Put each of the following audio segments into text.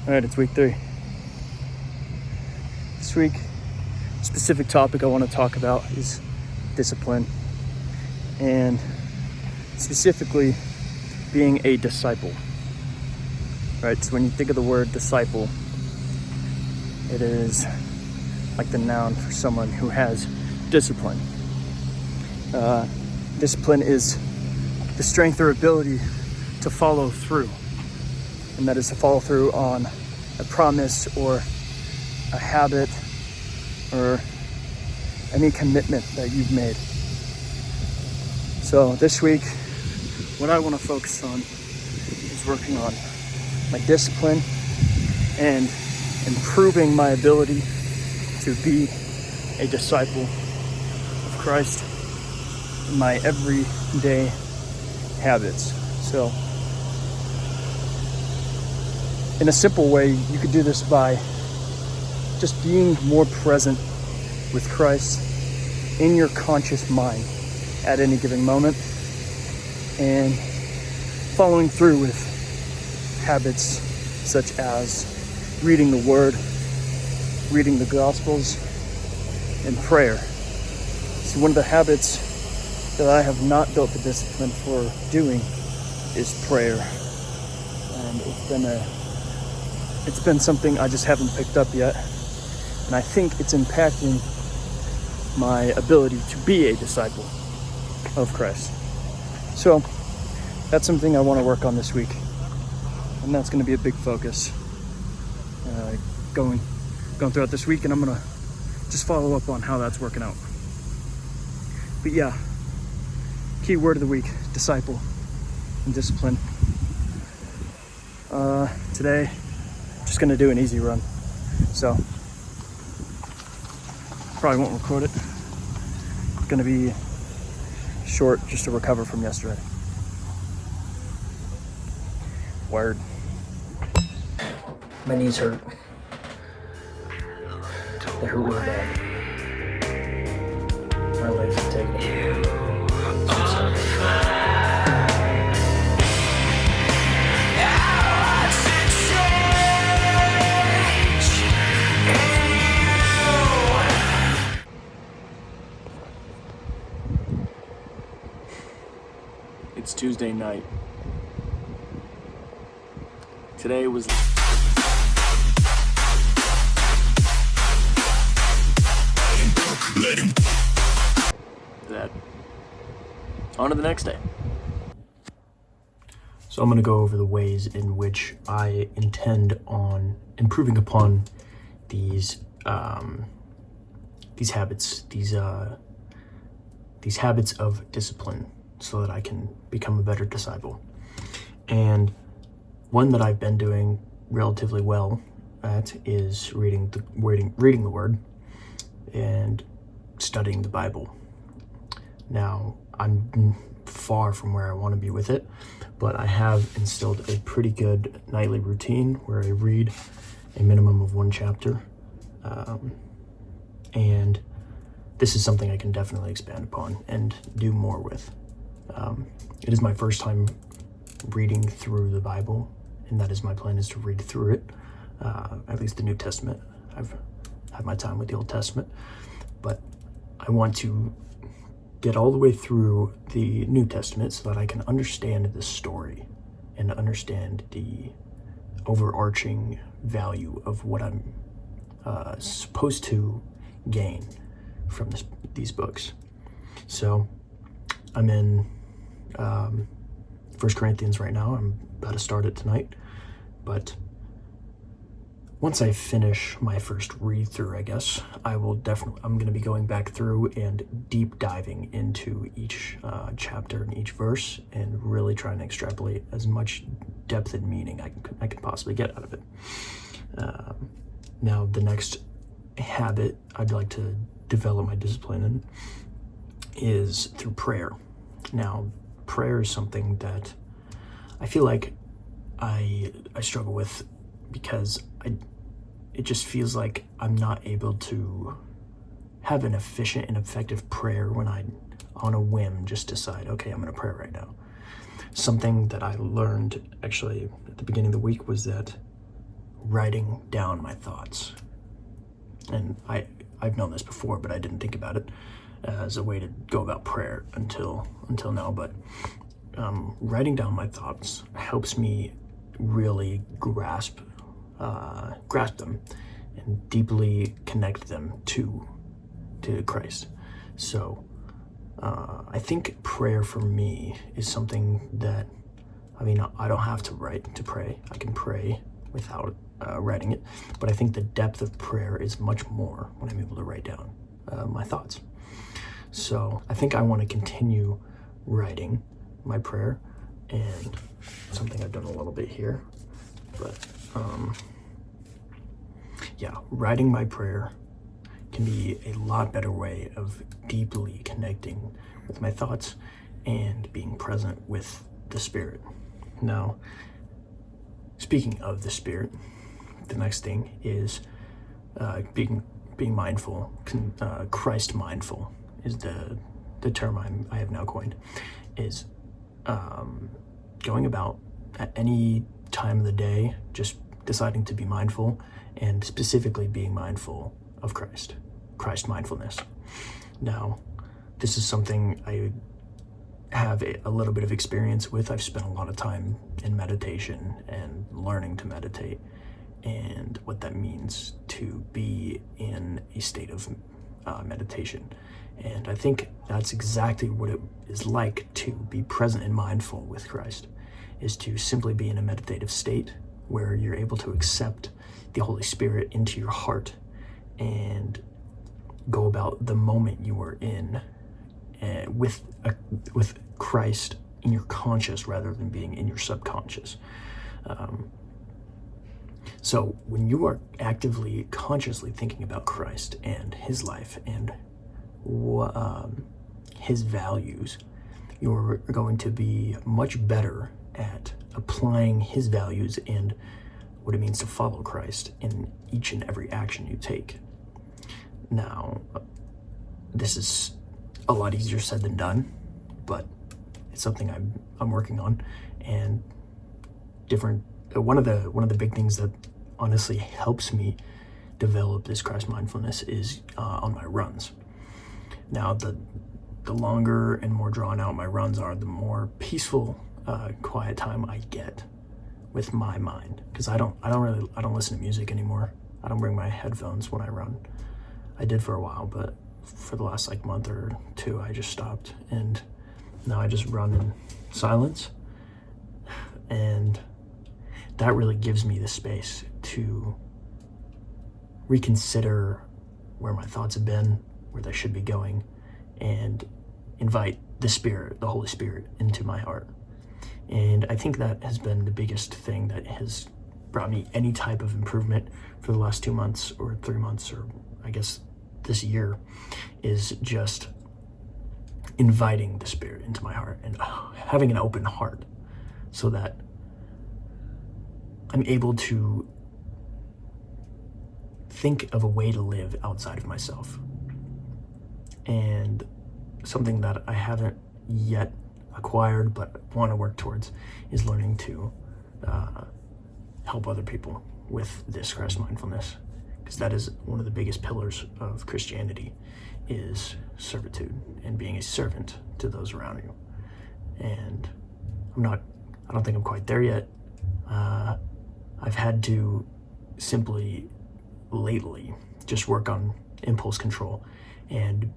All right, it's week 3. This week, specific topic I want to talk about is discipline, and specifically being a disciple. Right, so when you think of the word disciple, it is like the noun for someone who has discipline. Discipline is the strength or ability to follow through, and that is to follow through on a promise or a habit or any commitment that you've made. So this week, what I want to focus on is working on my discipline and improving my ability to be a disciple of Christ in my everyday habits. So in a simple way, you could do this by just being more present with Christ in your conscious mind at any given moment, and following through with habits such as reading the Word, reading the Gospels, and prayer. So one of the habits that I have not built the discipline for doing is prayer, and it's been something I just haven't picked up yet, and I think it's impacting my ability to be a disciple of Christ. So that's something I want to work on this week, and that's going to be a big focus going throughout this week, and I'm going to just follow up on how that's working out. But yeah, key word of the week: disciple and discipline. Today, just going to do an easy run, so probably won't record it. It's going to be short, just to recover from yesterday. Word. My knees hurt. They hurt really bad. My legs have taken it. I'm sorry. It's Tuesday night. Today was that. On to the next day. So I'm going to go over the ways in which I intend on improving upon these habits, these habits of discipline, so that I can become a better disciple. And one that I've been doing relatively well at is reading the Word and studying the Bible. Now, I'm far from where I want to be with it, but I have instilled a pretty good nightly routine where I read a minimum of 1 chapter, and this is something I can definitely expand upon and do more with. It is my first time reading through the Bible, and that is my plan, is to read through it, at least the New Testament. I've had my time with the Old Testament, but I want to get all the way through the New Testament so that I can understand the story and understand the overarching value of what I'm supposed to gain from these books. So I'm in 1 Corinthians right now. I'm about to start it tonight, but once I finish my first read through, I guess, I'm going to be going back through and deep diving into each chapter and each verse, and really trying to extrapolate as much depth and meaning I can possibly get out of it. Now, the next habit I'd like to develop my discipline in is through prayer. Now, prayer is something that I feel like I struggle with, because it just feels like I'm not able to have an efficient and effective prayer when I, on a whim, just decide, okay, I'm going to pray right now. Something that I learned actually at the beginning of the week was that writing down my thoughts. And I've known this before, but I didn't think about it as a way to go about prayer until now. But writing down my thoughts helps me really grasp them and deeply connect them to Christ. So I think prayer for me is something that, I don't have to write to pray. I can pray without writing it, but I think the depth of prayer is much more when I'm able to write down my thoughts. So I think I want to continue writing my prayer, and something I've done a little bit here, but writing my prayer can be a lot better way of deeply connecting with my thoughts and being present with the Spirit. Now, speaking of the Spirit, the next thing is being mindful. Christ mindful is the term I have now coined. Is going about at any time of the day, just deciding to be mindful, and specifically being mindful of Christ mindfulness. Now, this is something I have a little bit of experience with. I've spent a lot of time in meditation and learning to meditate, and what that means to be in a state of meditation. And I think that's exactly what it is like to be present and mindful with Christ, is to simply be in a meditative state where you're able to accept the Holy Spirit into your heart and go about the moment you are in with Christ in your conscious rather than being in your subconscious. So when you are actively, consciously thinking about Christ and his life and his values, you're going to be much better at applying his values and what it means to follow Christ in each and every action you take. Now, this is a lot easier said than done, but it's something I'm working on. And one of the big things that honestly helps me develop this Christ mindfulness is on my runs. Now, the longer and more drawn out my runs are, the more peaceful, quiet time I get with my mind, because I don't listen to music anymore. I don't bring my headphones when I run. I did for a while, but for the last month or two, I just stopped, and now I just run in silence, and that really gives me the space to reconsider where my thoughts have been, where they should be going, and invite the Holy Spirit into my heart. And I think that has been the biggest thing that has brought me any type of improvement for the last 2 months or 3 months, or I guess this year, is just inviting the Spirit into my heart and having an open heart so that I'm able to think of a way to live outside of myself. And something that I haven't yet acquired but want to work towards is learning to help other people with this Christ mindfulness, because that is one of the biggest pillars of Christianity, is servitude and being a servant to those around you. And I don't think I'm quite there yet. I've had to simply lately just work on impulse control and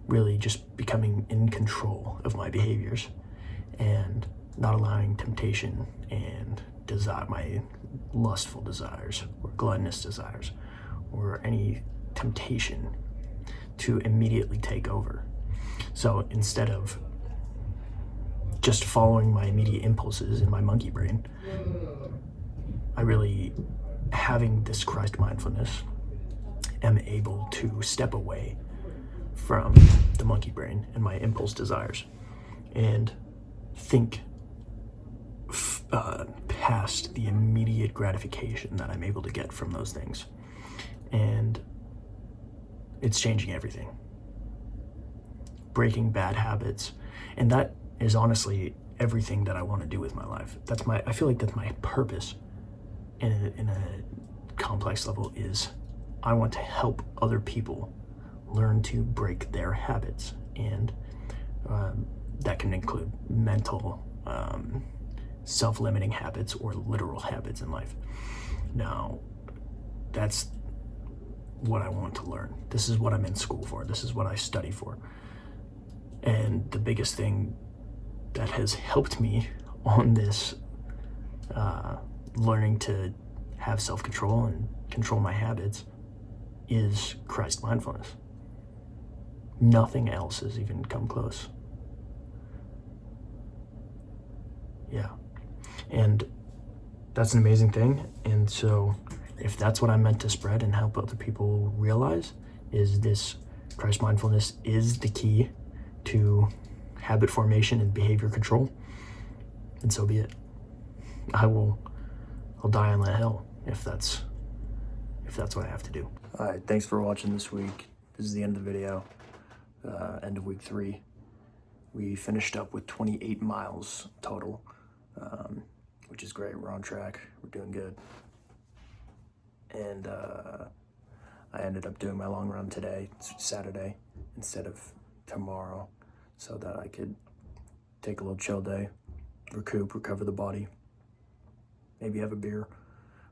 really just becoming in control of my behaviors and not allowing temptation and my lustful desires or gluttonous desires or any temptation to immediately take over. So instead of just following my immediate impulses in my monkey brain, I really, having this Christ mindfulness, am able to step away from the monkey brain and my impulse desires and think past the immediate gratification that I'm able to get from those things. And it's changing everything. Breaking bad habits. And that is honestly everything that I want to do with my life. I feel like that's my purpose in a complex level is I want to help other people learn to break their habits, and that can include mental, self-limiting habits or literal habits in life. Now, that's what I want to learn. This is what I'm in school for. This is what I study for. And the biggest thing that has helped me on this learning to have self-control and control my habits is Christ mindfulness. Nothing else has even come close. Yeah. And that's an amazing thing. And so if that's what I'm meant to spread and help other people realize, is this Christ mindfulness is the key to habit formation and behavior control, and so be it. I'll die on that hill if that's what I have to do. All right, thanks for watching this week. This is the end of the video, end of week 3. We finished up with 28 miles total, which is great. We're on track. We're doing good. And I ended up doing my long run today, Saturday, instead of tomorrow, so that I could take a little chill day, recover the body, maybe have a beer.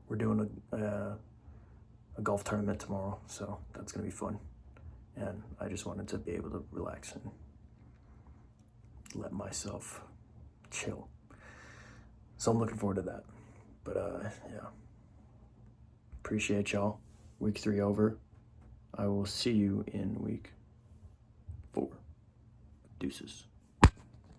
We're doing a golf tournament tomorrow, so that's gonna be fun. And I just wanted to be able to relax and let myself chill. So I'm looking forward to that. But yeah, appreciate y'all. Week 3 over. I will see you in week 4. Deuces.